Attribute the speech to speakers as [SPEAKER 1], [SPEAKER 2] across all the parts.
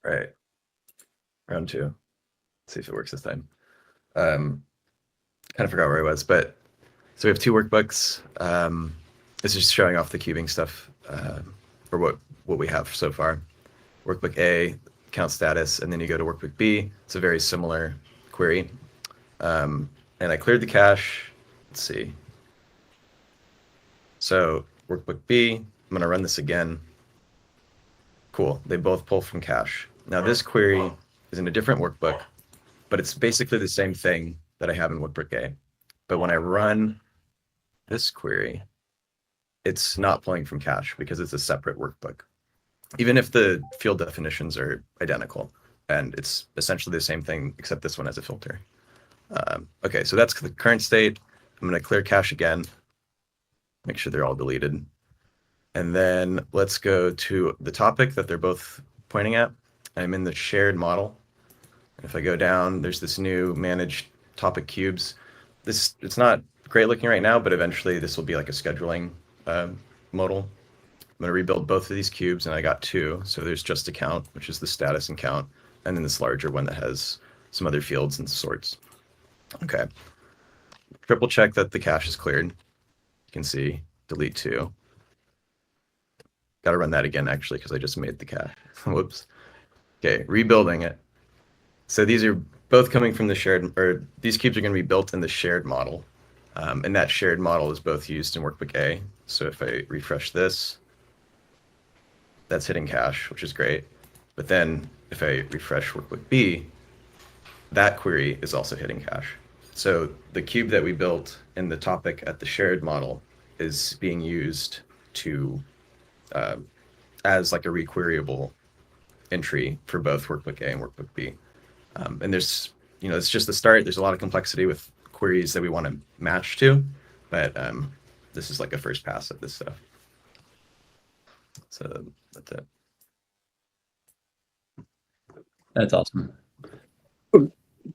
[SPEAKER 1] Right. Round two. Let's see if it works this time. Kind of forgot where I was, but so we have two workbooks. This is just showing off the cubing stuff, or what we have so far. Workbook A, count status, and then you go to workbook B. It's a very similar query. And I cleared the cache. Let's see. So workbook B, I'm going to run this again. Cool. They both pull from cache. Now this query is in a different workbook, but it's basically the same thing that I have in workbook A. But when I run this query, it's not pulling from cache because it's a separate workbook, even if the field definitions are identical. And it's essentially the same thing, except this one has a filter. Okay, so that's the current state. I'm going to clear cache again, make sure they're all deleted. And then let's go to the topic that they're both pointing at. I'm in the shared model. If I go down, there's this new managed topic cubes. It's not great looking right now, but eventually this will be like a scheduling modal. I'm going to rebuild both of these cubes, and I got two. So there's just a count, which is the status and count, and then this larger one that has some other fields and sorts. Okay. Triple check that the cache is cleared. You can see delete two. Got to run that again, actually, because I just made the cache. Whoops. Okay, rebuilding it. So these are both coming from the shared, or these cubes are going to be built in the shared model. And that shared model is both used in workbook A. So if I refresh this, that's hitting cache, which is great. But then if I refresh workbook B, that query is also hitting cache. So the cube that we built in the topic at the shared model is being used to as like a requeryable entry for both workbook A and workbook B. And there's, it's just the start. There's a lot of complexity with queries that we want to match to, but this is like a first pass at this stuff. So that's it.
[SPEAKER 2] That's awesome.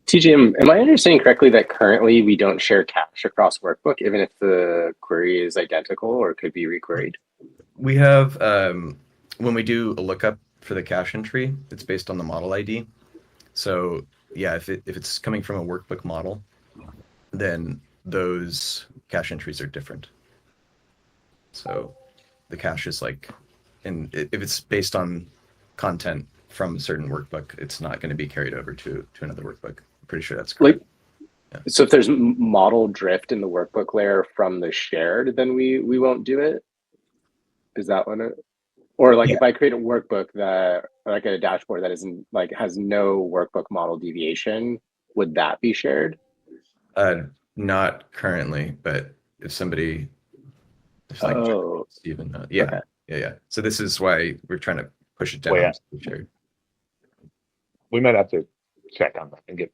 [SPEAKER 3] TJ, am I understanding correctly that currently we don't share cache across workbook, even if the query is identical or could be requeried?
[SPEAKER 1] We have, when we do a lookup for the cache entry, it's based on the model ID. So yeah, if it's coming from a workbook model, then those cache entries are different. So the cache is like, and if it's based on content from a certain workbook, it's not going to be carried over to another workbook. I'm pretty sure that's correct.
[SPEAKER 3] Yeah. So if there's model drift in the workbook layer from the shared, then we won't do it. Is that one? Or like if I create a workbook that, like a dashboard that isn't like has no workbook model deviation, would that be shared?
[SPEAKER 1] Not currently, but if somebody, Steven,
[SPEAKER 3] Okay.
[SPEAKER 1] Yeah. So this is why we're trying to push it down.
[SPEAKER 4] We might have to check on that and get